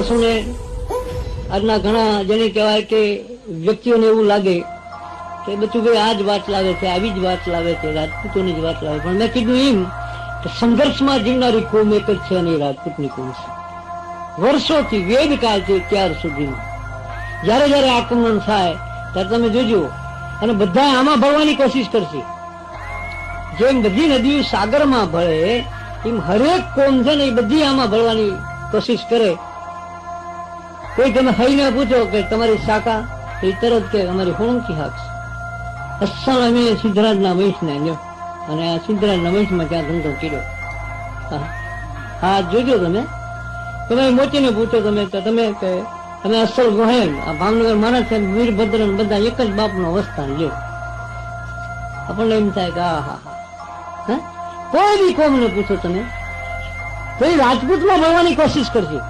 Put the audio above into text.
માણસોને, આજના ઘણા જેને કહેવાય કે વ્યક્તિઓને એવું લાગે કે બચુભાઈ આ જ વાત લાવે છે, આવી જ વાત લાવે છે, રાજપૂતોની જ વાત લાવે. પણ મેં કીધું એમ કે સંઘર્ષમાં જીવનારી કોમ એક જ છે અને એ રાજપૂતની કોમ છે. વર્ષોથી વેદકાળથી ત્યાર સુધીમાં જયારે જયારે આક્રમણ થાય ત્યારે તમે જોજો, અને બધા આમાં ભળવાની કોશિશ કરશે. જેમ બધી નદીઓ સાગરમાં ભળે એમ હરેક કોમ છે ને એ બધી આમાં ભળવાની કોશિશ કરે. કોઈ તમે હઈને પૂછો કે તમારી શાખા, એ તરત કે અમારી હોણકી હાક છે. અસલ અમે સિદ્ધરાજના વંશના લ્યો, અને આ સિદ્ધરાજના વંશમાં ત્યાં ધંધો કર્યો. હા જોજો તમે મોચીને પૂછો તમે તો તમે કે તમે અસલ ગોહેલ આ ભાવનગર માણસ છે, વીરભદ્ર બધા એક જ બાપનો વસ્તાન લ્યો. આપણને એમ થાય કે હા કોઈ બી કોમને પૂછો તમે તો એ રાજપૂતમાં ભળવાની કોશિશ કરશે.